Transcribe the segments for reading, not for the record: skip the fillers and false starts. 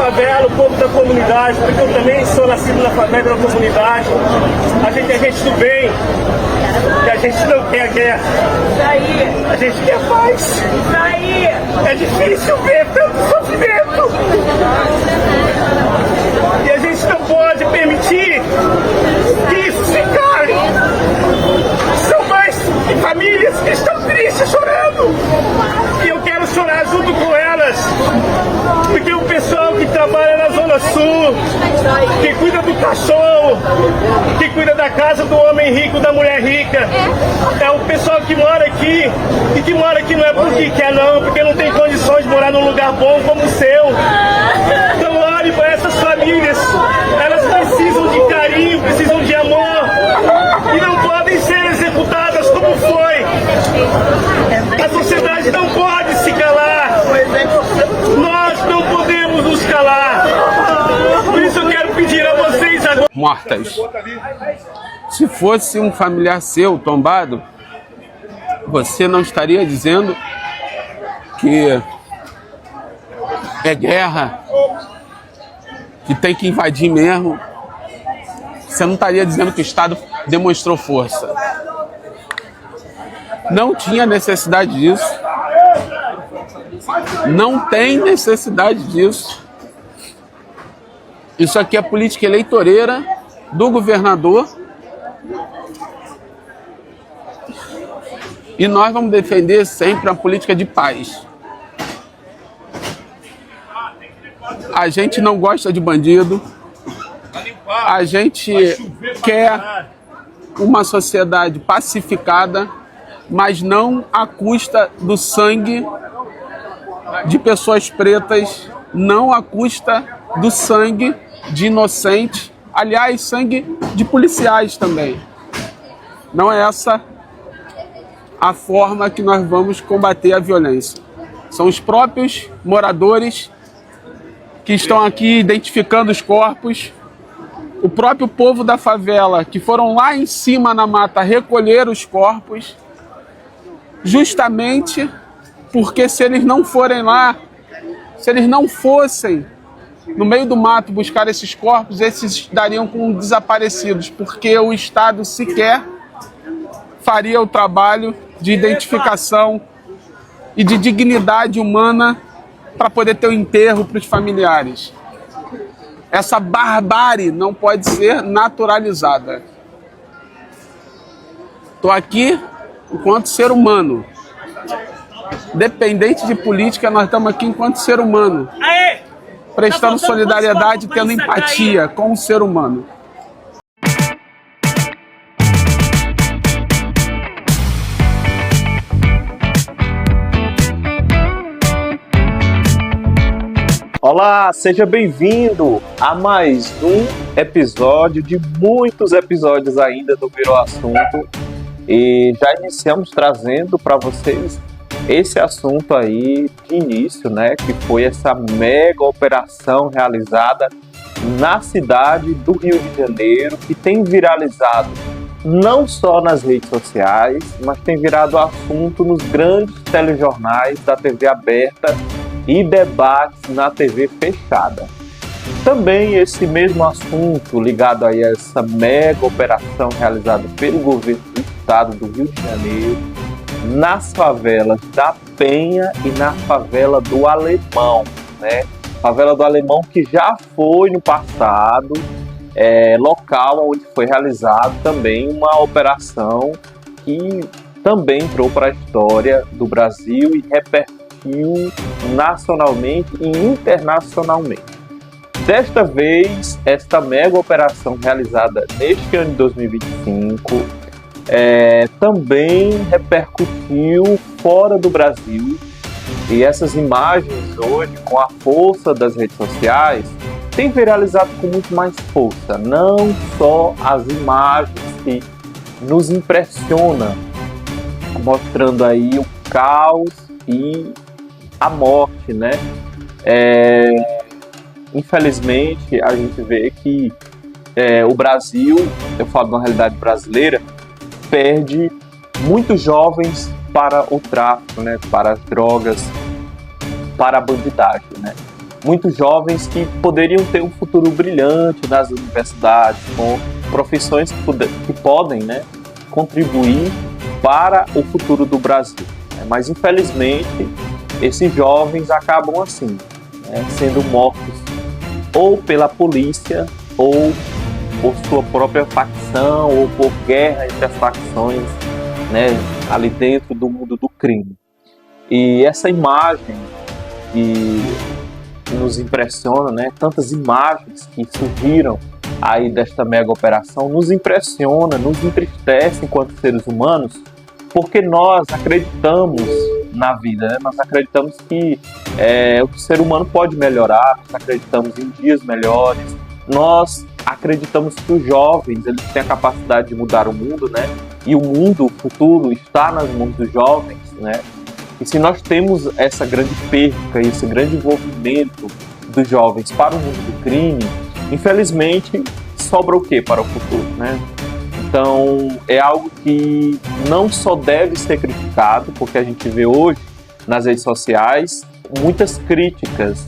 favela, o povo da comunidade, porque eu também sou nascido na favela da comunidade. A gente é gente do bem, e a gente não quer guerra. Isso aí. A gente quer paz. Isso aí. É difícil ver tanto sofrimento. E a gente não pode permitir que isso se cale. São mães e famílias que estão tristes, chorando. E eu quero chorar junto com elas. Porque o pessoal que trabalha na Zona Sul, que cuida do cachorro, que cuida da casa do homem rico, da mulher rica, é o pessoal que mora aqui. E que mora aqui não é porque quer não, porque não tem condições de morar num lugar bom como o seu. Então olhe para essas famílias. Elas precisam de carinho, precisam de amor. E não podem ser executadas como foi. A sociedade não pode se calar. Nós não podemos nos calar. Por isso eu quero pedir a vocês agora. Mortas. Se fosse um familiar seu tombado, você não estaria dizendo que é guerra, que tem que invadir mesmo. Você não estaria dizendo que o Estado demonstrou força. Não tinha necessidade disso. Não tem necessidade disso. Isso aqui é política eleitoreira do governador. E nós vamos defender sempre a política de paz. A gente não gosta de bandido. A gente quer uma sociedade pacificada, mas não à custa do sangue de pessoas pretas, não à custa do sangue de inocentes, aliás, sangue de policiais também. Não é essa a forma que nós vamos combater a violência. São os próprios moradores que estão aqui identificando os corpos, o próprio povo da favela que foram lá em cima na mata recolher os corpos, justamente porque se eles não forem lá, se eles não fossem no meio do mato buscar esses corpos, esses dariam como desaparecidos, porque o Estado sequer faria o trabalho de identificação e de dignidade humana para poder ter o enterro para os familiares. Essa barbárie não pode ser naturalizada. Estou aqui enquanto ser humano. Dependente de política, nós estamos aqui enquanto ser humano. Prestando solidariedade, tendo empatia com o ser humano. Olá, seja bem-vindo a mais um episódio de muitos episódios ainda do Virou Assunto. E já iniciamos trazendo para vocês esse assunto aí de início, né? Que foi essa mega operação realizada na cidade do Rio de Janeiro, que tem viralizado não só nas redes sociais, mas tem virado assunto nos grandes telejornais da TV aberta e debates na TV fechada. Também esse mesmo assunto ligado aí a essa mega operação realizada pelo governo do estado do Rio de Janeiro nas favelas da Penha e na favela do Alemão, né? Favela do Alemão que já foi no passado local onde foi realizado também uma operação que também entrou para a história do Brasil e repercutiu nacionalmente e internacionalmente. Desta vez, esta mega operação realizada neste ano de 2025 também repercutiu fora do Brasil. E essas imagens hoje, com a força das redes sociais, têm viralizado com muito mais força. Não só as imagens que nos impressionam, mostrando aí o caos e a morte, né? Infelizmente, a gente vê que o Brasil, eu falo de uma realidade brasileira, perde muitos jovens para o tráfico, né? Para as drogas, para a bandidagem, né? muitos jovens que poderiam ter um futuro brilhante nas universidades, com profissões que podem, né, contribuir para o futuro do Brasil. Mas, infelizmente, esses jovens acabam assim, né, sendo mortos ou pela polícia, ou por sua própria facção, ou por guerra entre as facções, né, ali dentro do mundo do crime. E essa imagem que nos impressiona, né, tantas imagens que surgiram aí desta mega operação, nos impressiona, nos entristece enquanto seres humanos, porque nós acreditamos na vida, né? Nós acreditamos que o ser humano pode melhorar, nós acreditamos em dias melhores, nós acreditamos que os jovens eles têm a capacidade de mudar o mundo, né? E o mundo, o futuro, está nas mãos dos jovens, né? E se nós temos essa grande perca, esse grande envolvimento dos jovens para o mundo do crime, infelizmente, sobra o que para o futuro, né? Então, é algo que não só deve ser criticado, porque a gente vê hoje nas redes sociais muitas críticas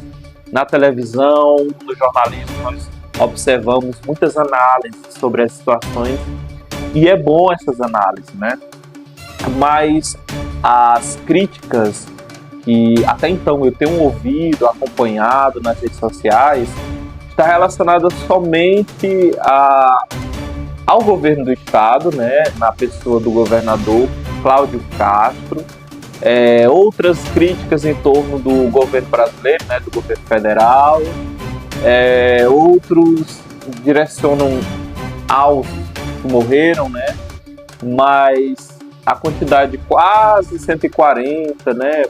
na televisão, no jornalismo, nós observamos muitas análises sobre as situações, e é bom essas análises, né? Mas as críticas que até então eu tenho ouvido, acompanhado nas redes sociais, está relacionada somente ao governo do estado, né, na pessoa do governador Cláudio Castro, outras críticas em torno do governo brasileiro, né, do governo federal, outros direcionam aos que morreram, né, mas a quantidade de quase 140, né,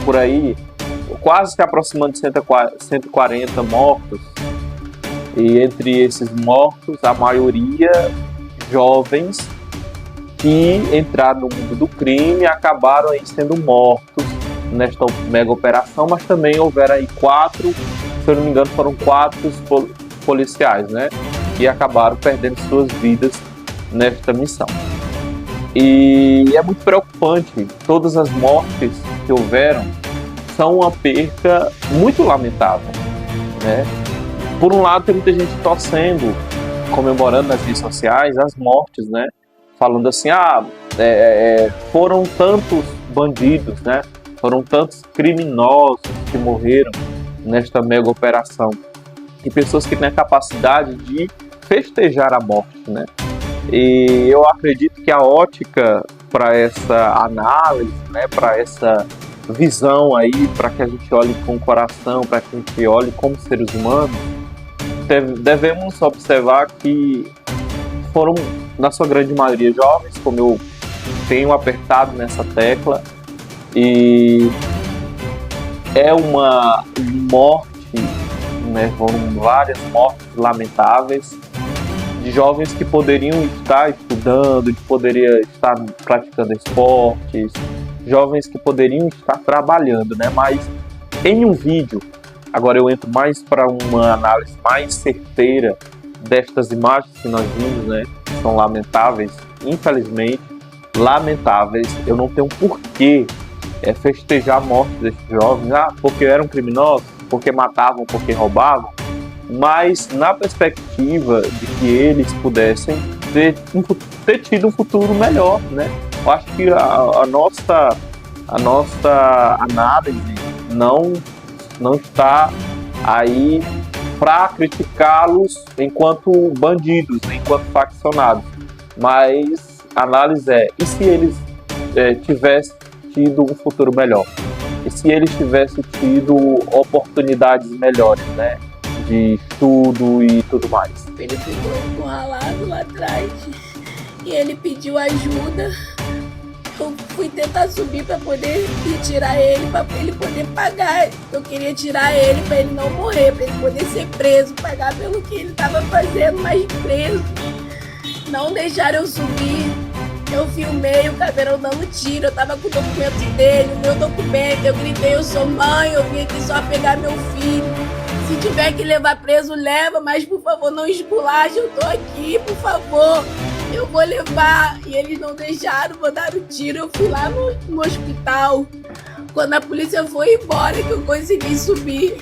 por aí, quase se aproximando de 140 mortos, e entre esses mortos, a maioria jovens que entraram no mundo do crime e acabaram aí sendo mortos nesta mega operação, mas também houveram aí 4, se eu não me engano, foram 4 policiais, né, que acabaram perdendo suas vidas nesta missão. E é muito preocupante, todas as mortes que houveram são uma perca muito lamentável, né? Por um lado, tem muita gente torcendo, comemorando nas redes sociais as mortes, né? Falando assim, foram tantos bandidos, né? Foram tantos criminosos que morreram nesta mega operação. E pessoas que têm a capacidade de festejar a morte, né? E eu acredito que a ótica para essa análise, né, para essa visão aí, para que a gente olhe com o coração, para que a gente olhe como seres humanos, devemos observar que foram, na sua grande maioria, jovens, como eu tenho apertado nessa tecla, e é uma morte, né, foram várias mortes lamentáveis, de jovens que poderiam estar estudando, que poderiam estar praticando esportes, jovens que poderiam estar trabalhando, né? Mas em um vídeo, agora eu entro mais para uma análise mais certeira destas imagens que nós vimos, né? São lamentáveis, infelizmente, lamentáveis. Eu não tenho porquê festejar a morte desses jovens, porque eram criminosos, porque matavam, porque roubavam, mas na perspectiva de que eles pudessem ter tido um futuro melhor, né? Eu acho que a nossa análise não está aí para criticá-los enquanto bandidos, enquanto faccionados, mas a análise e se eles tivessem tido um futuro melhor? E se eles tivessem tido oportunidades melhores, né? De estudo e tudo mais. Ele ficou encurralado lá atrás e ele pediu ajuda. Eu fui tentar subir para poder tirar ele, para ele poder pagar. Eu queria tirar ele para ele não morrer, para ele poder ser preso, pagar pelo que ele estava fazendo, mas preso. Não deixaram eu subir. Eu filmei o Caveirão dando tiro, eu tava com o documento dele, o meu documento, eu gritei, eu sou mãe, eu vim aqui só pegar meu filho. Se tiver que levar preso, leva, mas por favor não esculache, eu tô aqui, por favor. Eu vou levar. E eles não deixaram, mandaram tiro, eu fui lá no hospital. Quando a polícia foi embora que eu consegui subir.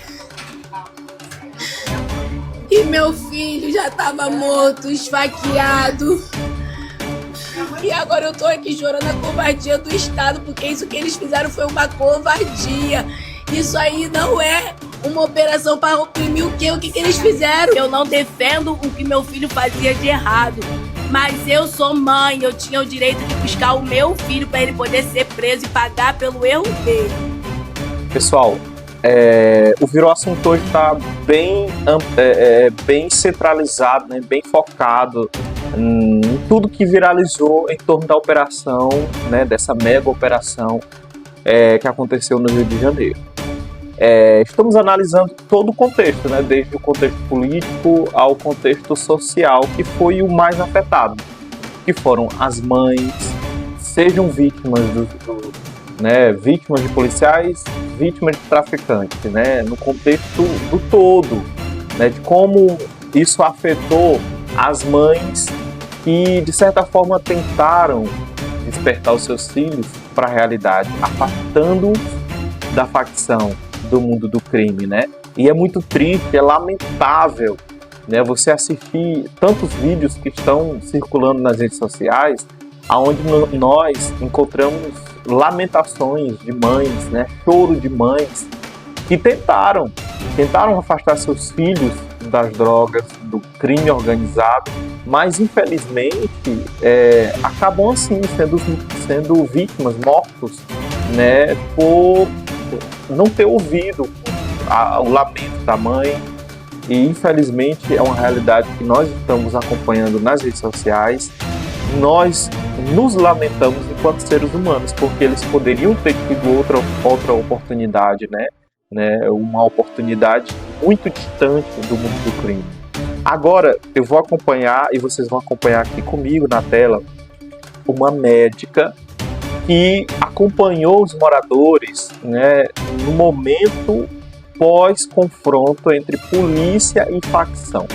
meu filho já tava morto, esfaqueado. E agora eu tô aqui chorando a covardia do Estado, porque isso que eles fizeram foi uma covardia. Isso aí não é uma operação para oprimir o quê? O que eles fizeram? Eu não defendo o que meu filho fazia de errado. Mas eu sou mãe, eu tinha o direito de buscar o meu filho para ele poder ser preso e pagar pelo erro dele. Pessoal, o Virou Assunto hoje está bem centralizado, né, bem focado em tudo que viralizou em torno da operação, né, dessa mega operação que aconteceu no Rio de Janeiro. Estamos analisando todo o contexto, né, desde o contexto político ao contexto social, que foi o mais afetado, que foram as mães, sejam vítimas vítimas de policiais, vítimas de traficantes, né, no contexto do todo, né, de como isso afetou as mães que, de certa forma, tentaram despertar os seus filhos para a realidade, afastando-os da facção, do mundo do crime, né? E é muito triste, é lamentável, né, você assistir tantos vídeos que estão circulando nas redes sociais, onde nós encontramos lamentações de mães, né, choro de mães que tentaram afastar seus filhos das drogas, do crime organizado, mas infelizmente acabam assim sendo vítimas, mortos, né, por não ter ouvido o lamento da mãe. E infelizmente é uma realidade que nós estamos acompanhando nas redes sociais. Nós nos lamentamos enquanto seres humanos, porque eles poderiam ter tido outra oportunidade, né? Uma oportunidade muito distante do mundo do crime. Agora eu vou acompanhar, e vocês vão acompanhar aqui comigo na tela, uma médica que acompanhou os moradores, né, no momento pós-confronto entre polícia e facção.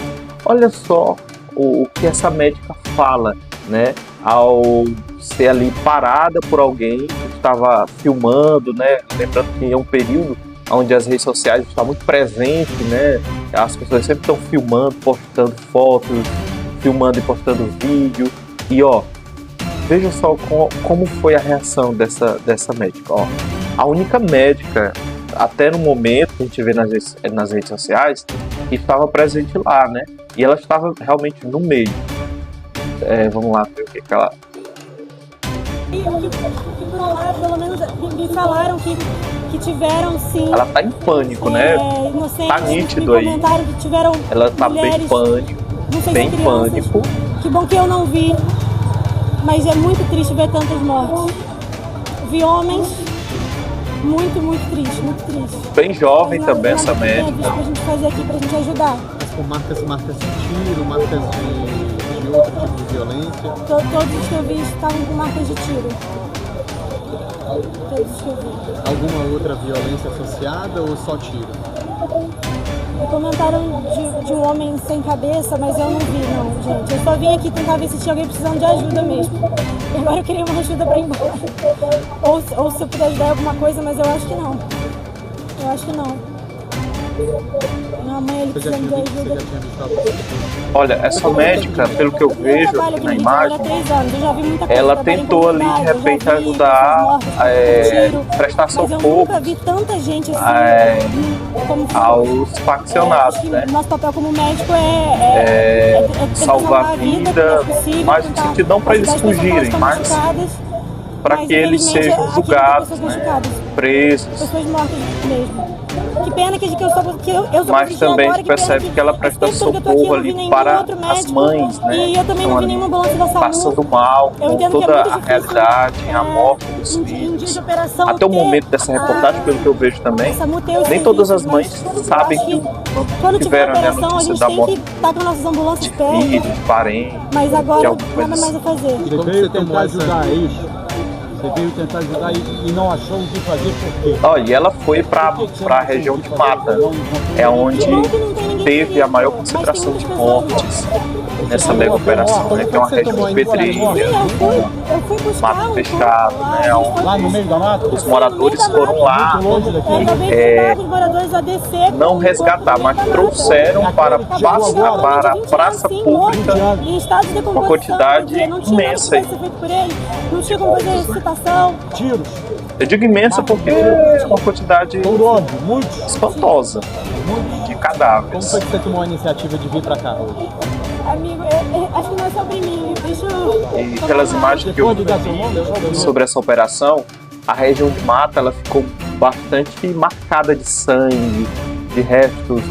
Olha só o que essa médica fala, né, ao ser ali parada por alguém que estava filmando, né, lembrando que é um período onde as redes sociais estão muito presentes, né, as pessoas sempre estão filmando, postando fotos, filmando e postando vídeo, e veja só como foi a reação dessa médica. A única médica, até no momento que a gente vê nas redes sociais, que estava presente lá, né? E ela estava realmente no meio. Vamos lá ver o que ela... E por lá, pelo menos me falaram que tiveram sim. Ela tá em pânico, né? Tá nítido aí. Que tiveram ela tá mulheres, bem pânico. Não sei bem se crianças. Pânico. Que bom que eu não vi. Mas é muito triste ver tantas mortes. Vi homens, muito, muito triste, muito triste. Bem jovem também essa médica. Pra gente fazer aqui, pra gente ajudar. Com marcas de tiro, marcas de outro tipo de violência? Todos os que eu vi estavam com marcas de tiro. Todos os que eu vi. Alguma outra violência associada ou só tiro? Comentaram de um homem sem cabeça, mas eu não vi, não, gente. Eu só vim aqui tentar ver se tinha alguém precisando de ajuda mesmo. E agora eu queria uma ajuda pra ir embora. Ou se eu puder ajudar em alguma coisa, mas eu acho que não. Eu acho que não. Minha mãe, ele precisa de ajuda. Olha, essa médica, pelo que eu vejo na imagem, ela tentou ali de repente ajudar, prestar socorro nunca vi tanta gente assim, aos faccionados, né? Nosso papel como médico é salvar a vida, mas no sentido não para eles fugirem, mas para que eles sejam julgados, né? Presos. Pessoas mortas mesmo. Que pena que eu sou mas também a gente percebe que ela presta socorro ali para as mães, né? E eu também não vi nenhuma ambulância da SAMU. Passando mal com toda a realidade, a morte dos filhos. Até o momento dessa reportagem, pelo que eu vejo também, nem todas as mães sabem que tiveram a notícia da morte de filhos, de parentes. Mas agora nada mais a fazer. Você veio tentar ajudar isso? Você veio tentar ajudar e não achou o que fazer por quê? Olha, e ela foi para a região de Mata, é onde teve a maior concentração de mortes nessa mega operação, né? Que é uma região de pedreira, Sim, eu fui buscar mato um fechado, corpo né? Onde Lá no meio da mata? os moradores foram lá Muito longe daqui. Eu acabei de mandar os moradores a descer. não resgatar, mas trouxeram para a praça pública em estado de uma quantidade não tinha imensa. nada que fosse feito por ele, não tinha como fazer excitação. Tiros. Eu digo imensa porque é uma quantidade Por onde? Muitos. espantosa de Como cadáveres. foi que você tomou a iniciativa de vir pra cá hoje? Amigo, acho que não é sobre mim, deixa eu... E pelas imagens que eu Pode dar seu nome? vi sobre essa operação, a região de mata ela ficou bastante marcada de sangue, de restos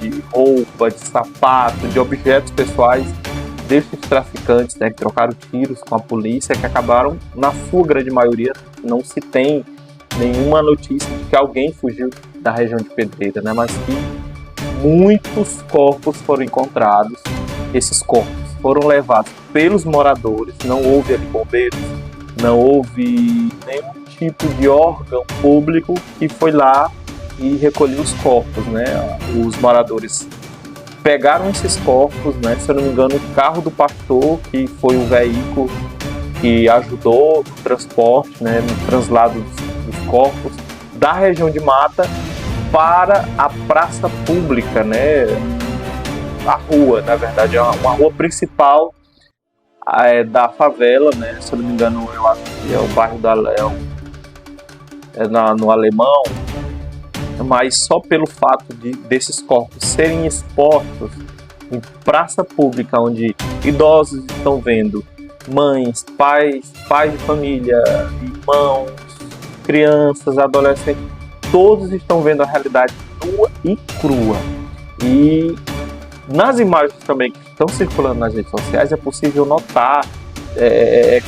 de roupa, de sapato, de objetos pessoais desses traficantes, né, que trocaram tiros com a polícia, que acabaram, na sua grande maioria, não se tem nenhuma notícia de que alguém fugiu da região de Pedreira, né, mas que muitos corpos foram encontrados. Esses corpos foram levados pelos moradores, não houve ali bombeiros, não houve nenhum tipo de órgão público que foi lá e recolheu os corpos, né? Os moradores pegaram esses corpos, né? Se eu não me engano, o carro do pastor, que foi o veículo que ajudou no transporte, né? No traslado dos corpos da região de mata para a praça pública, né? A rua, na verdade, é uma rua principal da favela, né? Se eu não me engano, eu acho que é o bairro da Léo, no Alemão, mas só pelo fato desses corpos serem expostos em praça pública, onde idosos estão vendo, mães, pais de família, irmãos, crianças, adolescentes, todos estão vendo a realidade nua e crua. E nas imagens também que estão circulando nas redes sociais é possível notar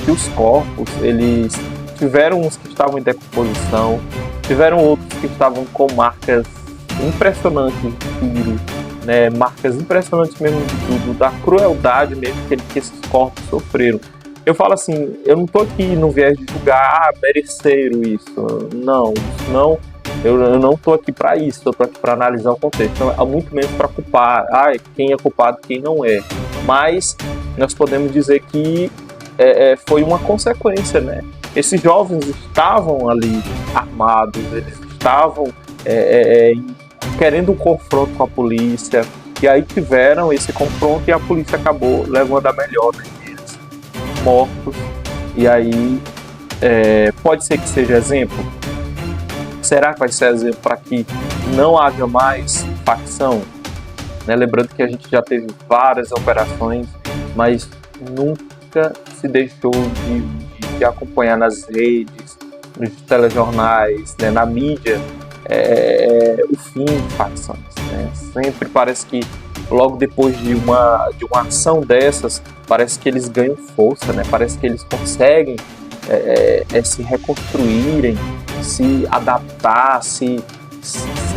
que os corpos, eles tiveram uns que estavam em decomposição, tiveram outros que estavam com marcas impressionantes de tiro, né, marcas impressionantes mesmo da crueldade mesmo que esses corpos sofreram. Eu falo assim, eu não estou aqui no viés de julgar, mereceram isso, não, eu não estou aqui para isso, eu estou aqui para analisar o contexto, então, há muito menos para culpar, quem é culpado quem não é, mas nós podemos dizer que foi uma consequência, né? Esses jovens estavam ali armados, eles estavam querendo um confronto com a polícia, e aí tiveram esse confronto e a polícia acabou levando a melhor deles, mortos, e aí pode ser que seja exemplo. Será que vai ser exemplo para que não haja mais facção? Né? Lembrando que a gente já teve várias operações, mas nunca se deixou de acompanhar nas redes, nos telejornais, né? Na mídia, o fim de facções. Né? Sempre parece que logo depois de uma ação dessas, parece que eles ganham força, né? Parece que eles conseguem se reconstruírem, se adaptar, sei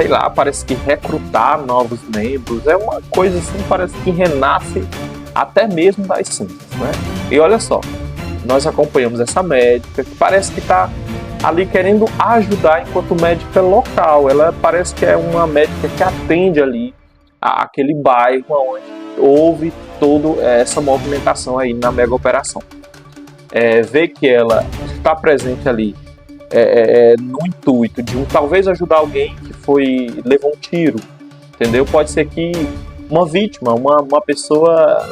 lá, parece que recrutar novos membros, é uma coisa assim, parece que renasce até mesmo das cinzas, né? E olha só, nós acompanhamos essa médica que parece que está ali querendo ajudar enquanto médica local, ela parece que é uma médica que atende ali aquele bairro onde houve toda essa movimentação aí na mega operação. Ver que ela está presente ali no intuito de talvez ajudar alguém que levou um tiro, entendeu? Pode ser que uma vítima, uma pessoa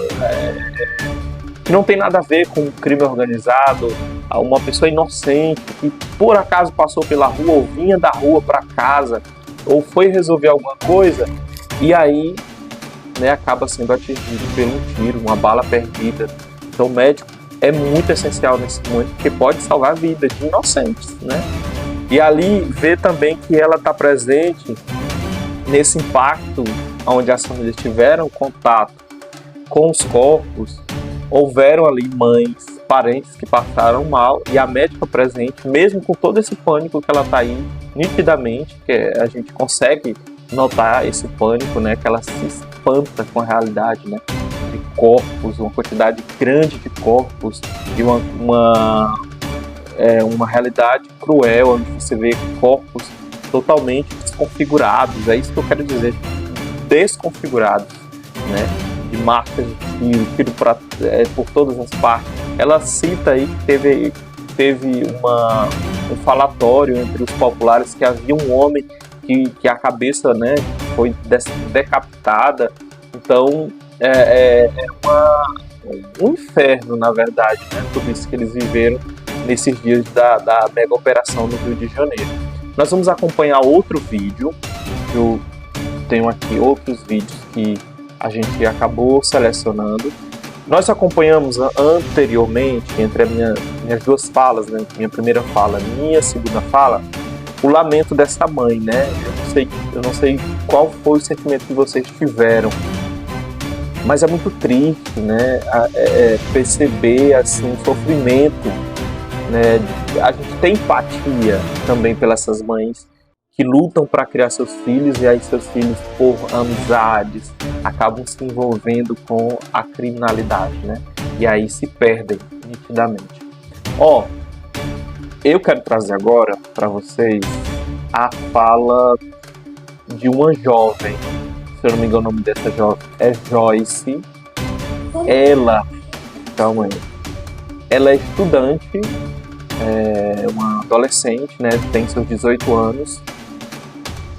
que não tem nada a ver com crime organizado, uma pessoa inocente que por acaso passou pela rua ou vinha da rua para casa ou foi resolver alguma coisa e aí, né, acaba sendo atingido por um tiro, uma bala perdida. Então o médico é muito essencial nesse momento, porque pode salvar a vida de inocentes, né? E ali ver também que ela está presente nesse impacto, onde as famílias tiveram contato com os corpos, houveram ali mães, parentes que passaram mal, e a médica presente, mesmo com todo esse pânico que ela está aí, nitidamente, que a gente consegue notar esse pânico, né? Que ela se espanta com a realidade, né? De corpos, uma quantidade grande de corpos, de uma realidade cruel, onde você vê corpos totalmente desconfigurados, é isso que eu quero dizer, desconfigurados, né? de marcas de tiro por todas as partes. Ela cita aí que teve um falatório entre os populares que havia um homem que a cabeça, né, foi decapitada. Então um inferno, na verdade, né, tudo isso que eles viveram nesses dias da mega operação no Rio de Janeiro. Nós vamos acompanhar outro vídeo. Eu tenho aqui outros vídeos que a gente acabou selecionando. Nós acompanhamos anteriormente, entre as minhas duas falas, né, minha primeira fala e minha segunda fala, o lamento dessa mãe, né? Eu não sei qual foi o sentimento que vocês tiveram, mas é muito triste, né? Perceber assim, o sofrimento, né? A gente tem empatia também pelas essas mães que lutam para criar seus filhos e aí seus filhos, por amizades, acabam se envolvendo com a criminalidade, né? E aí se perdem nitidamente. Eu quero trazer agora para vocês a fala de uma jovem, se eu não me engano o nome dessa jovem é Joyce. Calma aí. Ela é estudante, é uma adolescente, né? Tem seus 18 anos.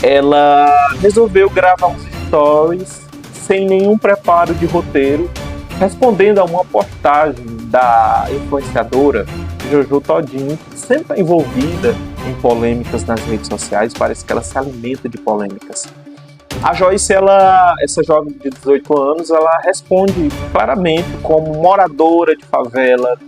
Ela resolveu gravar uns stories sem nenhum preparo de roteiro, respondendo a uma postagem da influenciadora Jojo Todinho, que sempre está envolvida em polêmicas nas redes sociais. Parece que ela se alimenta de polêmicas. A Joyce, essa jovem de 18 anos, ela responde claramente como moradora de favela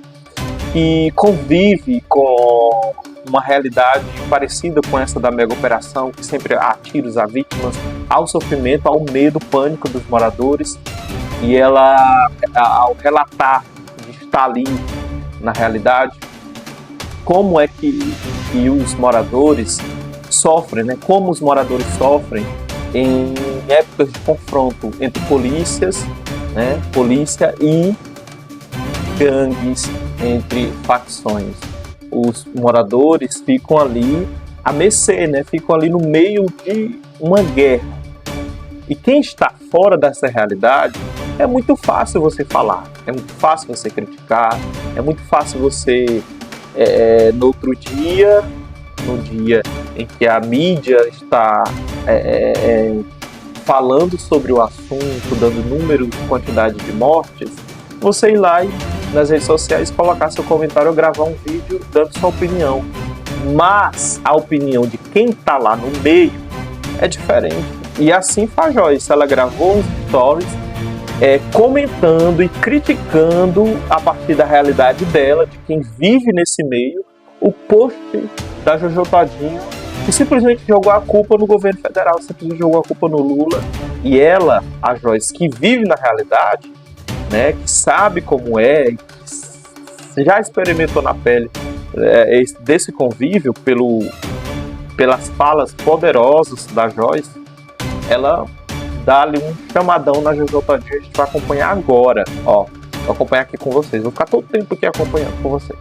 que convive com uma realidade parecida com essa da mega operação, que sempre atira as vítimas, ao sofrimento, ao medo, pânico dos moradores. E ela, ao relatar de estar ali na realidade, como é que os moradores sofrem, né? Como os moradores sofrem em épocas de confronto entre polícias, né? Polícia e gangues, entre facções. Os moradores ficam ali à mercê, né? Ficam ali no meio de uma guerra. E quem está fora dessa realidade, é muito fácil você falar, é muito fácil você criticar, é muito fácil você, no dia em que a mídia está falando sobre o assunto, dando números, quantidade de mortes, você ir lá e nas redes sociais colocar seu comentário ou gravar um vídeo dando sua opinião. Mas a opinião de quem está lá no meio é diferente. E assim faz Joyce. Ela gravou uns stories comentando e criticando a partir da realidade dela, de quem vive nesse meio, o post da Jojo Todinho, que simplesmente jogou a culpa no governo federal, simplesmente jogou a culpa no Lula. E ela, a Joyce, que vive na realidade, né, que sabe como é, que já experimentou na pele desse convívio pelas falas poderosas da Joyce, ela dá-lhe um chamadão na Jojo Todinho. A gente vai acompanhar agora, vou acompanhar aqui com vocês, vou ficar todo o tempo aqui acompanhando com vocês.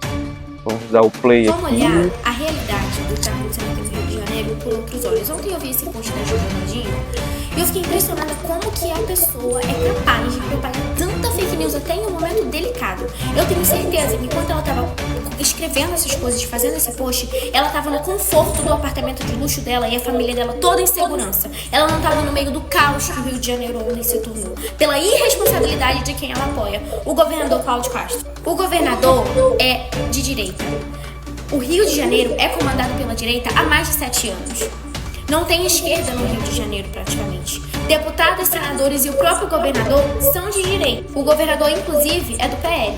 Vamos dar o play aqui. Vamos olhar a realidade do que está acontecendo aqui no Rio de Janeiro por outros olhos. Ontem eu vi esse post da Jojo Todinho e eu fiquei impressionada como que a pessoa é capaz de propagar tanta fake news até em um momento delicado. Eu tenho certeza que enquanto ela estava escrevendo essas coisas, fazendo esse post, ela estava no conforto do apartamento de luxo dela e a família dela toda em segurança. Ela não estava no meio do caos que o Rio de Janeiro ontem se tornou, pela irresponsabilidade de quem ela apoia, o governador Cláudio Castro. O governador é de direita. O Rio de Janeiro é comandado pela direita há mais de 7 anos. Não tem esquerda no Rio de Janeiro, praticamente. Deputados, senadores e o próprio governador são de direita. O governador, inclusive, é do PL.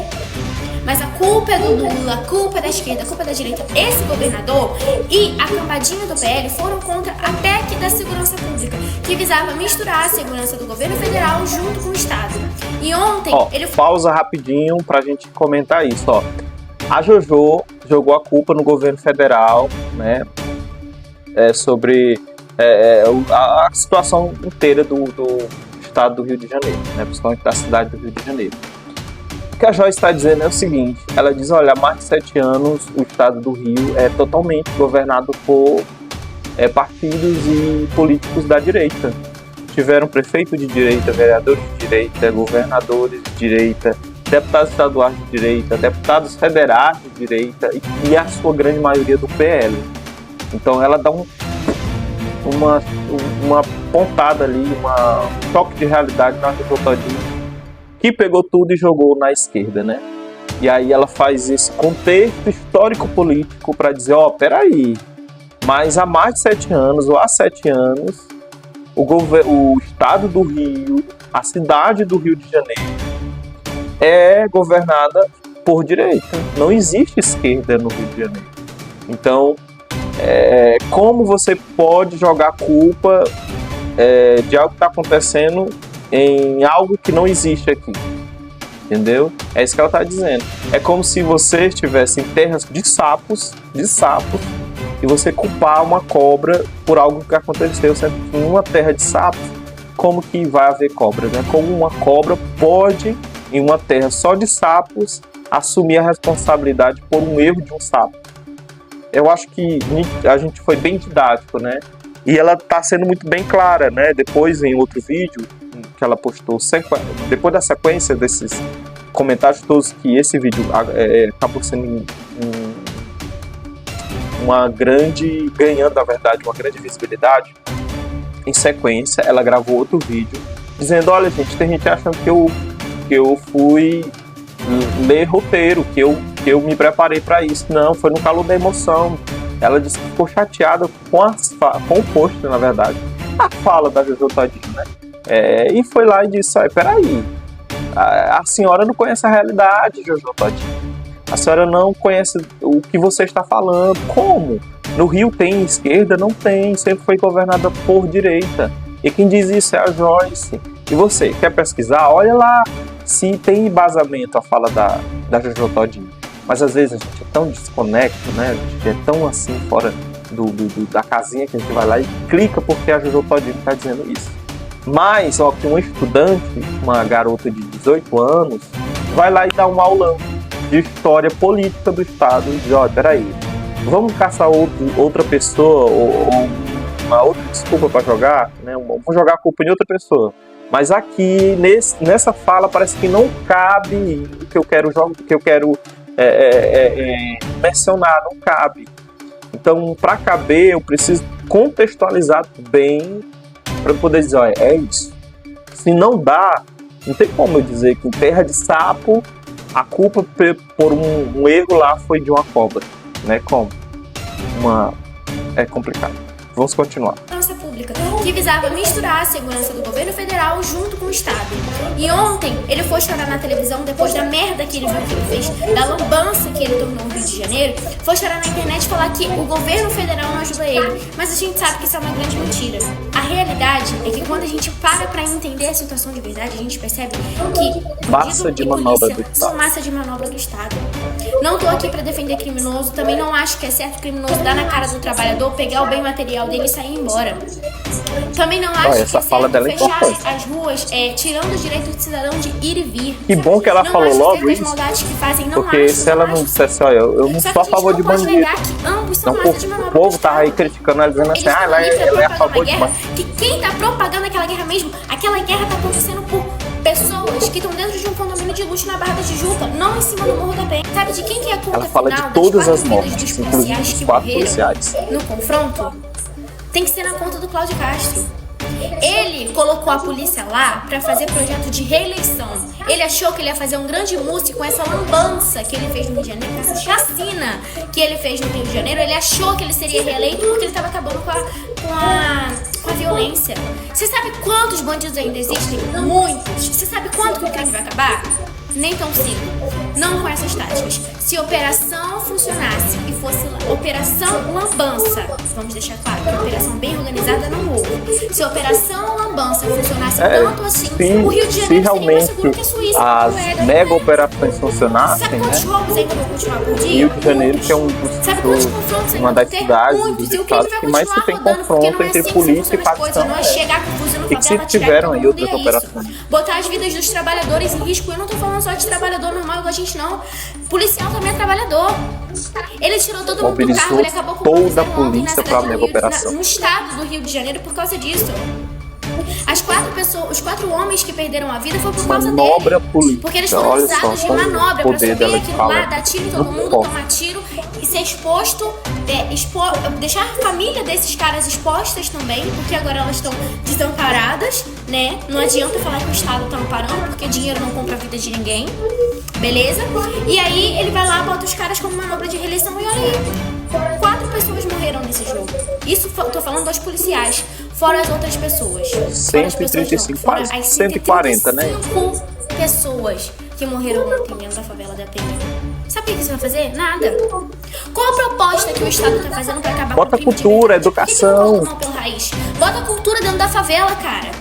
Mas a culpa é do Lula, a culpa é da esquerda, a culpa é da direita. Esse governador e a cambadinha do PL foram contra a PEC da segurança pública, que visava misturar a segurança do governo federal junto com o Estado. E ontem ele... Pausa rapidinho pra gente comentar isso, A Jojo jogou a culpa no governo federal, né? Sobre a situação inteira do estado do Rio de Janeiro, né? Principalmente da cidade do Rio de Janeiro. O que a Joyce está dizendo é o seguinte: ela diz, olha, há mais de 7 anos o estado do Rio é totalmente governado por partidos e políticos da direita. tiveram prefeito de direita, vereadores de direita, governadores de direita, deputados estaduais de direita, deputados federais de direita e a sua grande maioria do PL. Então ela dá uma pontada ali, um toque de realidade na Jojo Todinho, que pegou tudo e jogou na esquerda, né? E aí ela faz esse contexto histórico-político para dizer, peraí, mas há mais de 7 anos, ou há 7 anos, o estado do Rio, a cidade do Rio de Janeiro, é governada por direita. Não existe esquerda no Rio de Janeiro. Então, como você pode jogar culpa de algo que está acontecendo em algo que não existe aqui? Entendeu? É isso que ela está dizendo. É como se você estivesse em terras de sapos, e você culpar uma cobra por algo que aconteceu, sendo que em uma terra de sapos, como que vai haver cobras, né? Como uma cobra pode, em uma terra só de sapos, assumir a responsabilidade por um erro de um sapo? Eu acho que a gente foi bem didático, né? E ela está sendo muito bem clara, né? Depois, em outro vídeo que ela postou, depois da sequência desses comentários todos, que esse vídeo acabou sendo ganhando, na verdade, uma grande visibilidade. Em sequência, ela gravou outro vídeo dizendo, olha gente, tem gente achando que eu fui ler roteiro, que eu me preparei para isso. Não, foi no calor da emoção. Ela disse que ficou chateada com o post, na verdade, a fala da Jojo Todinho, né? E foi lá e disse, peraí, a senhora não conhece a realidade, Jojo Todinho. A senhora não conhece o que você está falando. Como? No Rio tem esquerda? Não tem, sempre foi governada por direita. E quem diz isso é a Joyce. E você, quer pesquisar? Olha lá se tem embasamento a fala da Jojo Todinho. Mas às vezes a gente é tão desconecto, né? A gente é tão assim fora da casinha que a gente vai lá e clica porque a Jojo Todinho está dizendo isso. Mas, que uma estudante, uma garota de 18 anos, vai lá e dá um aulão de história política do Estado e diz, peraí, vamos caçar outra pessoa ou uma outra desculpa para jogar, né? Vamos jogar a culpa em outra pessoa. Mas aqui, nessa fala, parece que não cabe o que eu quero mencionar, não cabe. Então, para caber, eu preciso contextualizar bem para poder dizer, é isso. Se não dá, não tem como eu dizer que em terra de sapo, a culpa por um erro lá foi de uma cobra, né? Como? É complicado. Vamos continuar. Pública, que visava misturar a segurança do governo federal junto com o Estado. E ontem ele foi chorar na televisão depois da merda que ele viu que ele fez, da lambança que ele tornou o Rio de Janeiro, foi chorar na internet e falar que o governo federal não ajuda ele. Mas a gente sabe que isso é uma grande mentira. A realidade é que quando a gente para entender a situação de verdade, a gente percebe que massa de manobra do Estado. São massa de manobra do Estado. Não tô aqui para defender criminoso, também não acho que é certo o criminoso dar na cara do trabalhador, pegar o bem material dele e sair embora. Também não acho que é certo fechar as ruas, tirando o direito do cidadão de ir e vir. Que bom que ela não falou logo isso, que fazem, porque se ela não dissesse, eu não sou a favor de bandido. Então o povo tava aí criticando ela, dizendo assim, ela é a favor de bandido. Que quem tá propagando aquela guerra mesmo, aquela guerra tá acontecendo por pessoas que estão dentro de um condomínio de luxo na Barra da Tijuca, não em cima do Morro da Penha. Sabe de quem que é a culpa ela fala final de todas das as mortes, dos inclusive policiais dos que 4 morreram policiais. No confronto? Tem que ser na conta do Cláudio Castro. Ele colocou a polícia lá pra fazer projeto de reeleição. Ele achou que ele ia fazer um grande mousse com essa lambança que ele fez no Rio de Janeiro, com essa chacina que ele fez no Rio de Janeiro. Ele achou que ele seria reeleito porque ele tava acabando com a violência. Você sabe quantos bandidos ainda existem? Muitos. Você sabe quanto que o crime vai acabar? Nem tão cedo. Não com essas táticas. Se a operação funcionasse e fosse operação lambança, vamos deixar claro que a operação bem organizada não houve. Se a operação lambança funcionasse tanto assim, o Rio de Janeiro seria mais seguro que a Suíça. As mega operações funcionassem, sabe quantos roubos ainda vão continuar por dia? Rio de Janeiro, que é uma das cidades dos estados que mais se tem confronto entre polícia e facção. Não é chegar com fuzil no E que se tiveram aí outras operações. Botar as vidas dos trabalhadores em risco. Eu não tô falando só de trabalhador normal igual a gente, não. Policial também é trabalhador. Ele tirou todo mundo do carro, ele acabou com toda a polícia para a mega operação. No estado do Rio de Janeiro por causa disso. Os 4 homens que perderam a vida foi por causa Manobra dele. política. Porque eles foram Olha usados só, de manobra pra poder subir dela de aquilo fala. lá, dar tiro em todo mundo, Forte. tomar tiro e ser exposto, deixar a família desses caras expostas também, porque agora elas estão desamparadas, né? Não adianta falar que o Estado tá amparando, porque dinheiro não compra a vida de ninguém, beleza? E aí ele vai lá, bota os caras como manobra de reeleição e olha aí, 4 pessoas morreram nesse jogo. Isso eu tô falando dos policiais, fora as outras pessoas. Fora as pessoas 135, não, fora quase as 140, né? 135 pessoas que morreram ontem dentro da favela da Penha. Sabe o que isso vai fazer? Nada. Qual a proposta que o Estado tá fazendo pra acabar Bota com o crime de cultura, verdade? Por que educação. que não bota mão pela raiz? Bota a cultura dentro da favela, cara.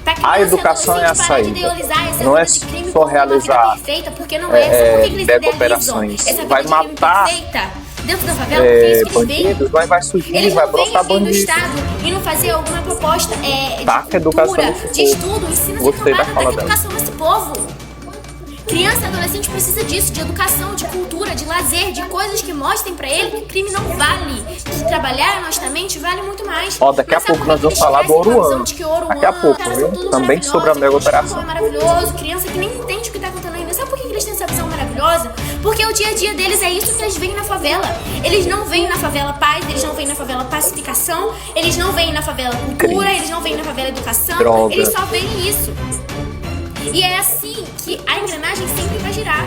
Pra criança A educação e é a adolescente parar de saída. idealizar essa Não é vida de crime só como uma vida realizar, perfeita, porque não é. Sabe por que eles mega idealizam operações. essa vida Vai de crime matar, perfeita dentro da favela? Porque é isso que eles veem. bandidos, vai surgir, Eles vai não vêm brotar aqui do bandido. Estado e não fazer alguma proposta Taca de educação cultura, nesse de povo. estudo, ensina essa Gostei da camada, fala taca dela. educação nesse povo. Criança e adolescente precisa disso, de educação, de cultura, de lazer, de coisas que mostrem pra ele que crime não vale, que trabalhar honestamente vale muito mais. Ó, daqui a Mas sabe pouco por nós que vamos eles falar do crescem com a visão Oruan. de que Oruan, Daqui a pouco, caras viu? são tudo Também sobre a mega maravilhosos, operação. é maravilhoso, criança que nem entende o que tá acontecendo ainda. Sabe por que eles têm essa visão maravilhosa? Porque o dia a dia deles é isso que eles veem na favela. Eles não veem na favela paz, eles não veem na favela pacificação, eles não veem na favela cultura, eles não veem na favela educação, Droga. eles só veem isso. E é assim que a engrenagem sempre vai girar.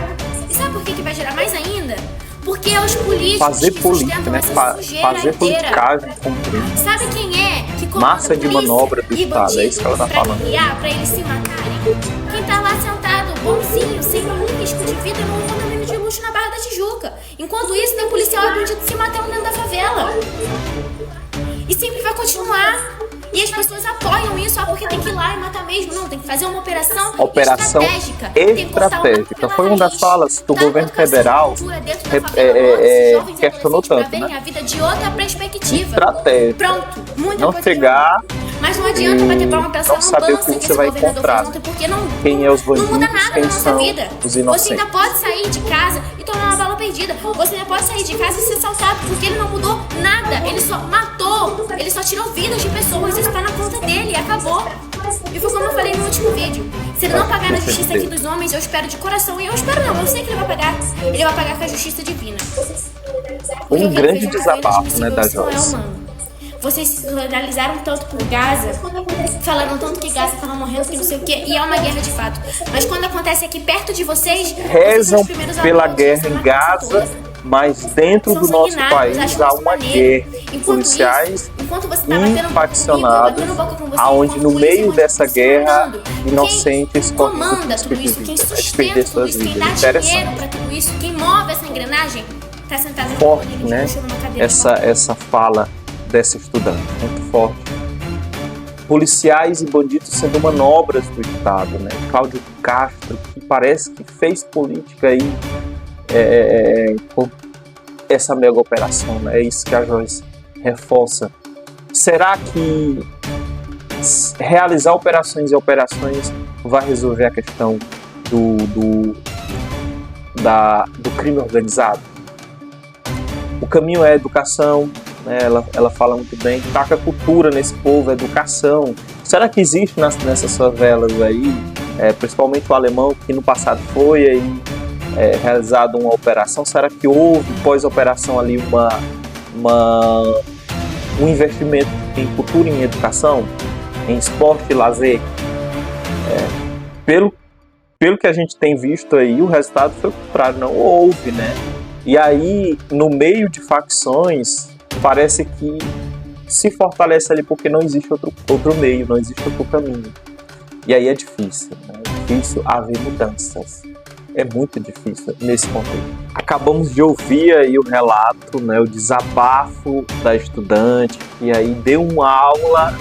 E sabe por que vai girar mais ainda? Porque é os políticos Fazer que política, sustentam né? essa sujeira Fazer inteira. politicagem com crime. Sabe quem é que comanda Massa de polícia manobra do e Estado, é isso que ela tá bandido falando. Pra guiar, pra eles se matarem? Quem tá lá sentado, bonzinho, sem nenhum risco de vida, num condomínio de luxo na Barra da Tijuca. Enquanto isso, tem policial e bandido se matando dentro da favela. E sempre vai continuar. E as pessoas apoiam isso, porque tem que ir lá e matar mesmo. Não, tem que fazer uma operação estratégica. Tem que cortar o mato pela Foi uma das raiz. falas do Dar governo educação, federal, cultura dentro da favela, esses jovens questionou adolescentes pra tanto, verem né? a vida de outra perspectiva. Estratégia. Pronto, muita Não coisa chegar mas não adianta bater palma pra essa não saber o lambança que que você esse vai governador encontrar. fez ontem, porque não, Quem é os não muda bandidos, nada quem na nossa são vida. os Você inocentes. ainda pode sair de casa e tomar uma bala perdida. Você ainda pode sair de casa e ser assaltado, porque ele não mudou nada. Ele só matou, ele só tirou vidas de pessoas. Isso tá na conta dele, acabou. E foi como eu falei no último vídeo. Se ele não pagar na justiça aqui dos homens, eu espero de coração. E eu espero não, eu sei que ele vai pagar. Ele vai pagar com a justiça divina. Porque o que ele grande fez com desabafo, eles, né, da isso não é Joyce. humano. Vocês se solidarizaram tanto por Gaza, falaram tanto que Gaza estava morrendo, que não sei o quê, e é uma guerra de fato. Mas quando acontece aqui perto de vocês, vocês são Rezam os primeiros a pela morrer, guerra vocês em são a nação Gaza, toda. mas dentro São do nosso sanguinários, país acham há isso uma maneiro. guerra. Enquanto Policiais isso, enquanto você tá batendo infaccionados, batendo boca com você, aonde enquanto no polícia meio e bandido dessa estão se guerra, matando, inocentes quem correm comanda risco tudo de isso, quem vida, de sustenta perder tudo suas isso, quem vidas. dá dinheiro Interessante. pra tudo isso, quem move essa engrenagem, tá sentado no Forte, condomínio de né? luxo numa cadeira. Essa fala dessa estudante, muito forte. Policiais e bandidos sendo manobras do Estado, né? Cláudio Castro, que parece que fez política aí com essa mega operação, né? É isso que a Joyce reforça. Será que realizar operações vai resolver a questão do crime organizado? O caminho é a educação, né? Ela fala muito bem, taca cultura nesse povo, educação. Será que existe nessas favelas aí, principalmente o alemão, que no passado foi aí realizado uma operação, será que houve pós-operação ali um investimento em cultura e em educação, em esporte e lazer? Pelo que a gente tem visto aí, o resultado foi o contrário, não houve, né? E aí, no meio de facções, parece que se fortalece ali porque não existe outro meio, não existe outro caminho. E aí é difícil, né? É difícil haver mudanças. É muito difícil nesse contexto. Acabamos de ouvir aí o relato, né, o desabafo da estudante, e aí deu uma aula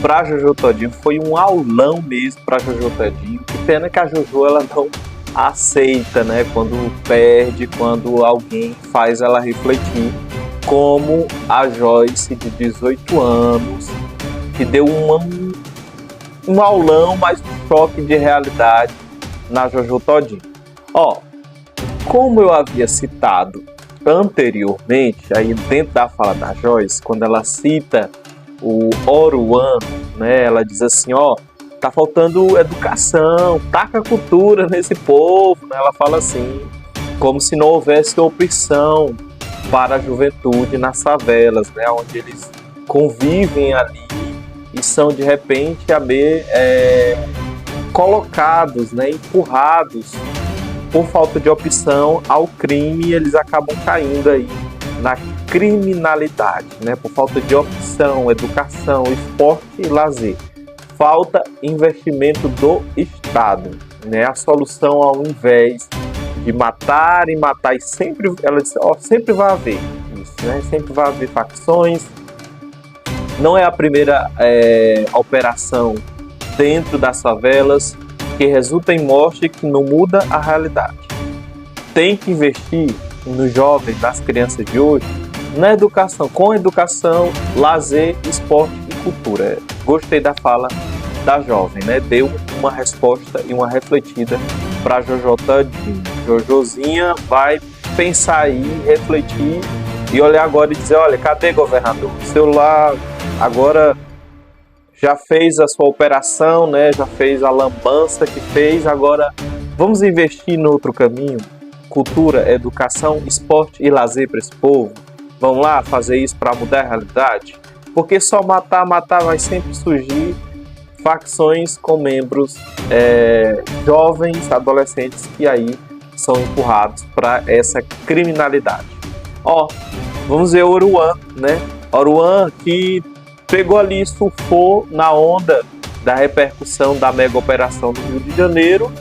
para Jojo Todinho, foi um aulão mesmo para Jojo Todinho. Que pena que a Jojo ela não aceita, né, quando perde, quando alguém faz ela refletir, como a Joyce de 18 anos, que deu um aulão, mas um choque de realidade na Jojo Todinho. Ó, como eu havia citado anteriormente, aí dentro da fala da Joyce, quando ela cita o Oruan, né? Ela diz assim, ó, tá faltando educação, taca cultura nesse povo, né? Ela fala assim, como se não houvesse opção para a juventude nas favelas, né? Onde eles convivem ali e são de repente colocados, né? Empurrados por falta de opção ao crime, e eles acabam caindo aí na criminalidade, né? Por falta de opção, educação, esporte e lazer. Falta investimento do Estado, né? A solução, ao invés de matar e matar, e sempre, ela disse, ó, sempre vai haver isso, né? Sempre vai haver facções. Não é a primeira operação dentro das favelas que resulta em morte, que não muda a realidade. Tem que investir nos jovens, nas crianças de hoje, na educação, com educação, lazer, esporte e cultura. Gostei da fala da jovem, né? Deu uma resposta e uma refletida para Jojo todinho. Jojozinha vai pensar aí, refletir e olhar agora e dizer, olha, cadê, governador? O celular agora já fez a sua operação, né? Já fez a lambança que fez, agora vamos investir no outro caminho? Cultura, educação, esporte e lazer para esse povo. Vamos lá fazer isso para mudar a realidade? Porque só matar vai sempre surgir facções com membros jovens, adolescentes, que aí são empurrados para essa criminalidade. Ó, vamos ver Oruan, né? Oruan que pegou ali, surfou na onda da repercussão da mega operação do Rio de Janeiro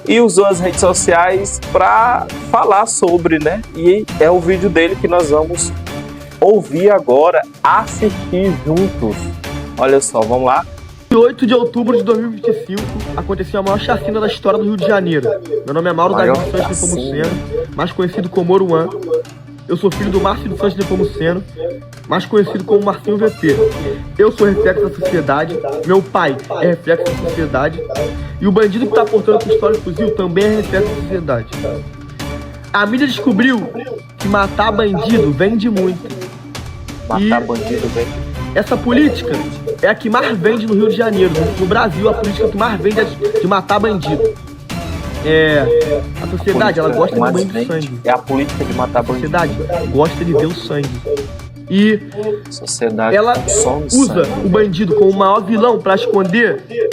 e usou as redes sociais para falar sobre, né? E é o vídeo dele que nós vamos ouvir agora, assistir juntos. Olha só, vamos lá. 8 de outubro de 2025 aconteceu a maior chacina da história do Rio de Janeiro. Meu nome é Mauro Davi Santos Nepomuceno, mais conhecido como Oruan. Eu sou filho do Márcio dos Santos Nepomuceno, mais conhecido como Marcinho VP. Eu sou reflexo da sociedade, meu pai é reflexo da sociedade, e o bandido que tá portando pistola e fuzil também é reflexo da sociedade. A mídia descobriu que matar bandido vende muito. Matar bandido vende. Essa política é a que mais vende no Rio de Janeiro. No Brasil, a política que mais vende é de matar bandido. A sociedade, ela gosta de muito sangue. É a política de matar bandido. A sociedade gosta de ver o sangue. E sociedade ela usa o bandido como o maior vilão para esconder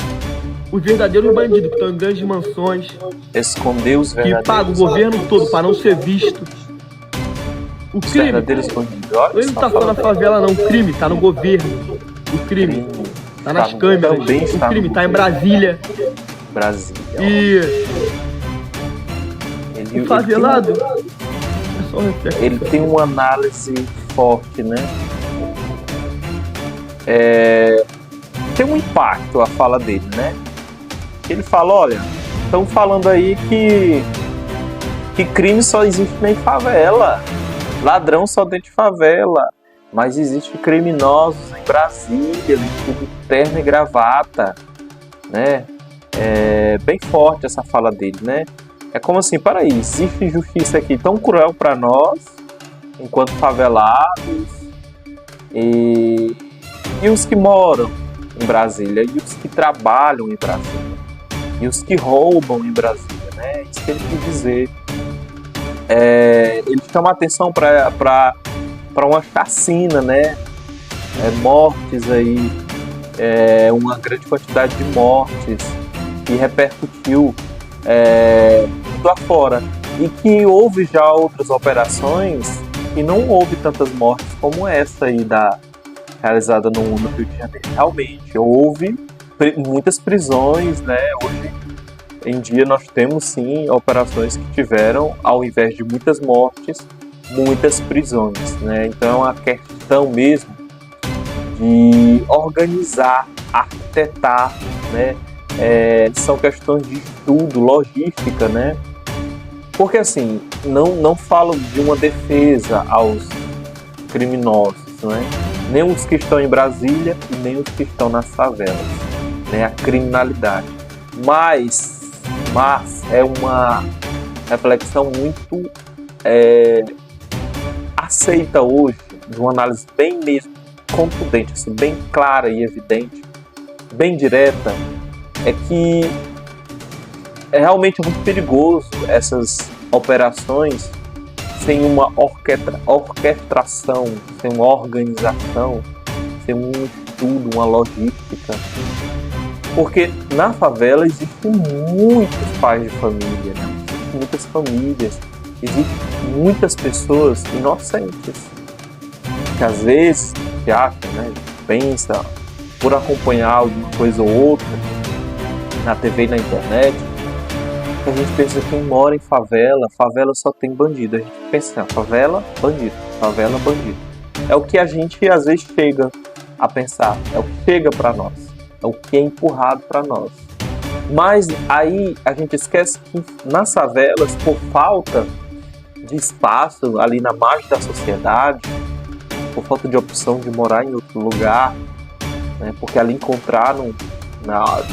os verdadeiros bandidos que estão em grandes mansões. Esconder os verdadeiros. Que paga o governo todo para não ser visto. O crime não está só na favela, não. O crime está no governo. O crime está nas câmeras. O crime está em Brasília. E o favelado é só um reflexo. Ele tem uma análise forte, né? Tem um impacto a fala dele, né? Ele fala, olha, estão falando aí que crime só existe em favela, ladrão só dentro de favela, mas existe criminosos em Brasília, de terno e gravata, né? É bem forte essa fala dele, né? É como assim, para aí, existe injustiça aqui tão cruel para nós, enquanto favelados, e os que moram em Brasília, e os que trabalham em Brasília, e os que roubam em Brasília, né? Isso que ele quis dizer. Ele chama a atenção para uma chacina, né? Mortes aí, uma grande quantidade de mortes que repercutiu mundo afora, e que houve já outras operações e não houve tantas mortes como essa aí realizada no Rio de Janeiro. Realmente houve muitas prisões, né? Hoje em dia nós temos sim operações que tiveram, ao invés de muitas mortes, muitas prisões, né? Então é uma questão mesmo de organizar, arquitetar, né? São questões de estudo, logística, né? Porque assim, não falo de uma defesa aos criminosos, né? Nem os que estão em Brasília e nem os que estão nas favelas, né? A criminalidade. Mas é uma reflexão muito aceita hoje, de uma análise bem mesmo contundente, assim, bem clara e evidente, bem direta, é que é realmente muito perigoso essas operações sem uma orquestração, sem uma organização, sem um estudo, uma logística. Porque na favela existem muitos pais de família, né? Existem muitas famílias, existem muitas pessoas inocentes, que às vezes se acham, né, pensa, por acompanhar alguma coisa ou outra na TV e na internet, a gente pensa que quem mora em favela só tem bandido. A gente pensa assim, favela, bandido, favela, bandido. É o que a gente às vezes chega a pensar, é o que chega para nós, é o que é empurrado para nós. Mas aí a gente esquece que nas favelas, por falta de espaço ali na margem da sociedade, por falta de opção de morar em outro lugar, né, porque ali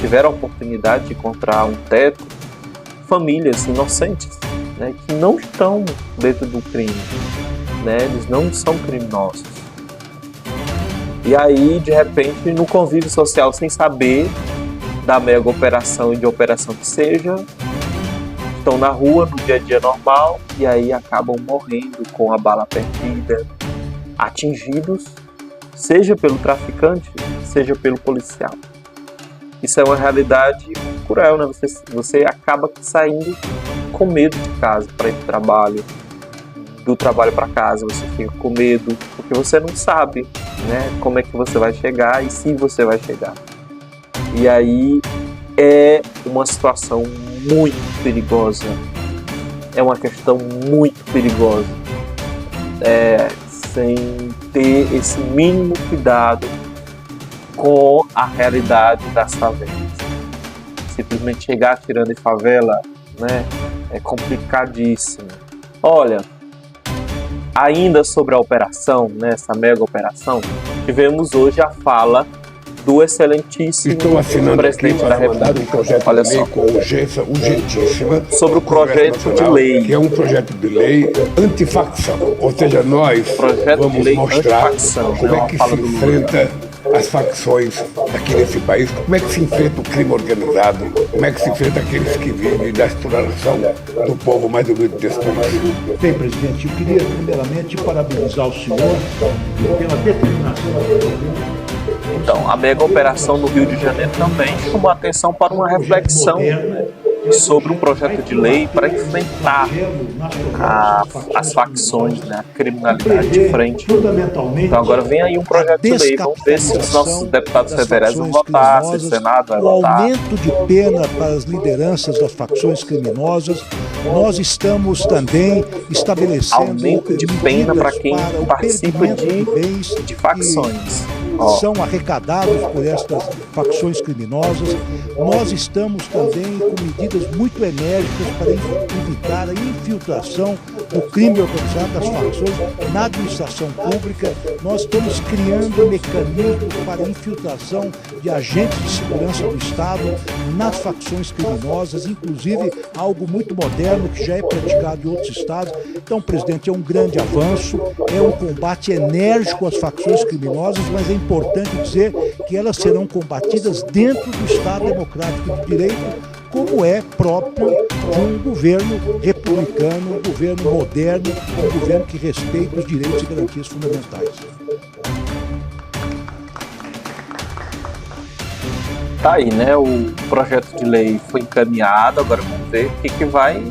tiveram a oportunidade de encontrar um teto, famílias inocentes, né, que não estão dentro do crime, né, eles não são criminosos. E aí, de repente, no convívio social, sem saber da mega operação e de operação que seja, estão na rua, no dia a dia normal, e aí acabam morrendo com a bala perdida, atingidos, seja pelo traficante, seja pelo policial. Isso é uma realidade cruel, né? Você acaba saindo com medo de casa para ir para o trabalho, do trabalho para casa, você fica com medo, porque você não sabe, né, como é que você vai chegar e se você vai chegar. E aí é uma situação muito perigosa, é uma questão muito perigosa, sem ter esse mínimo cuidado com a realidade das favelas. Simplesmente chegar atirando em favela, né, é complicadíssimo. Olha, ainda sobre a operação, né, essa mega operação, tivemos hoje a fala do excelentíssimo presidente da República. Um projeto de lei com urgência urgentíssima sobre o projeto de lei, que é um projeto de lei antifacção, ou seja, nós vamos mostrar como é que se enfrenta as facções aqui nesse país, como é que se enfrenta o crime organizado, como é que se enfrenta aqueles que vivem da exploração do povo mais humilde desse país. Bem, presidente, eu queria primeiramente parabenizar o senhor pela determinação. Então, a mega operação no Rio de Janeiro também chamou a atenção para uma reflexão, né, sobre um projeto de lei para enfrentar as facções, né, a criminalidade de frente. Então agora vem aí um projeto de lei, vamos ver se os nossos deputados federais vão votar, se o Senado vai votar. O aumento de pena para as lideranças das facções criminosas, nós estamos também estabelecendo aumento de pena para quem participa de facções. São arrecadados por estas facções criminosas. Nós estamos também com medidas muito enérgicas para evitar a infiltração do crime organizado das facções na administração pública. Nós estamos criando mecanismos para a infiltração de agentes de segurança do Estado nas facções criminosas, inclusive algo muito moderno que já é praticado em outros estados. Então, presidente, é um grande avanço, é um combate enérgico às facções criminosas, mas é importante dizer que elas serão combatidas dentro do Estado Democrático de Direito, como é próprio de um governo republicano, um governo moderno, um governo que respeita os direitos e garantias fundamentais. Tá aí, né? O projeto de lei foi encaminhado, agora vamos ver o que vai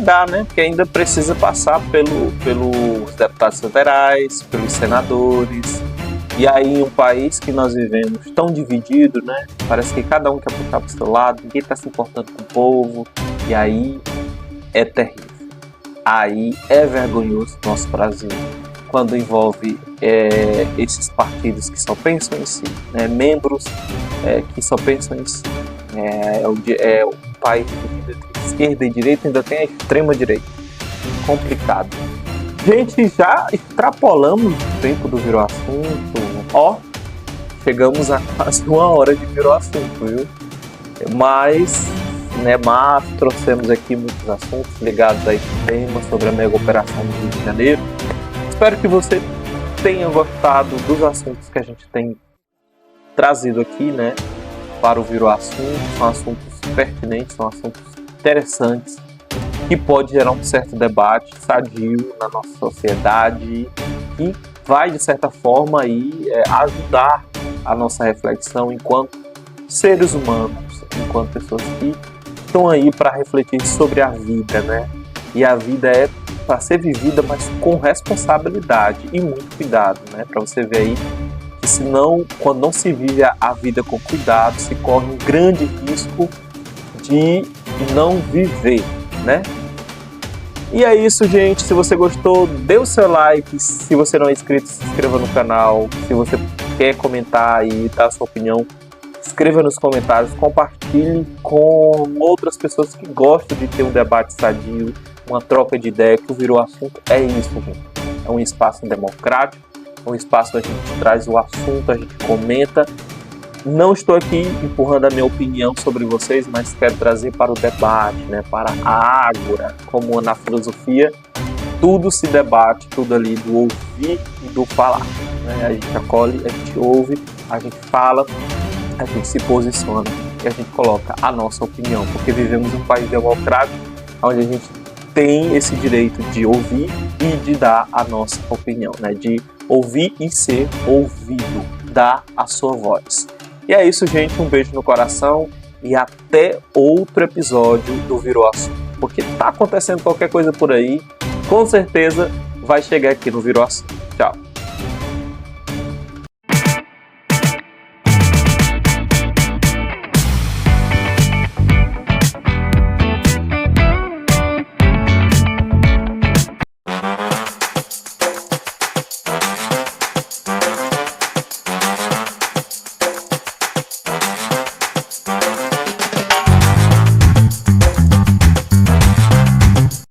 dar, né? Porque ainda precisa passar pelos deputados federais, pelos senadores. E aí, em um país que nós vivemos tão dividido, né? Parece que cada um quer puxar para o seu lado, ninguém está se importando com o povo. E aí é terrível. Aí é vergonhoso o nosso Brasil, quando envolve esses partidos que só pensam em si, né? Membros que só pensam em si. É um país de esquerda e direita, ainda tem a extrema direita. Complicado. Gente, já extrapolamos o tempo do Virou Assunto. Chegamos a quase 1 hora de Virou Assunto, viu? Mas trouxemos aqui muitos assuntos ligados a esse tema sobre a mega operação do Rio de Janeiro. Espero que você tenha gostado dos assuntos que a gente tem trazido aqui, né, para o Virou Assunto. São assuntos pertinentes, são assuntos interessantes, que pode gerar um certo debate sadio na nossa sociedade e vai, de certa forma, aí, ajudar a nossa reflexão enquanto seres humanos, enquanto pessoas que estão aí para refletir sobre a vida, né? E a vida é para ser vivida, mas com responsabilidade e muito cuidado, né? Para você ver aí que senão, quando não se vive a vida com cuidado, se corre um grande risco de não viver, né? E é isso, gente. Se você gostou, dê o seu like. Se você não é inscrito, se inscreva no canal. Se você quer comentar e dar a sua opinião, escreva nos comentários. Compartilhe com outras pessoas que gostam de ter um debate sadio, uma troca de ideia. Que o Virou Assunto é isso, gente. É um espaço democrático, é um espaço onde a gente traz o assunto, a gente comenta. Não estou aqui empurrando a minha opinião sobre vocês, mas quero trazer para o debate, né, para a ágora, como na filosofia, tudo se debate, tudo ali do ouvir e do falar, né? A gente acolhe, a gente ouve, a gente fala, a gente se posiciona e a gente coloca a nossa opinião, porque vivemos em um país democrático, onde a gente tem esse direito de ouvir e de dar a nossa opinião, né, de ouvir e ser ouvido, dar a sua voz. E é isso, gente. Um beijo no coração e até outro episódio do Virou Assunto. Porque tá acontecendo qualquer coisa por aí, com certeza vai chegar aqui no Virou Assunto.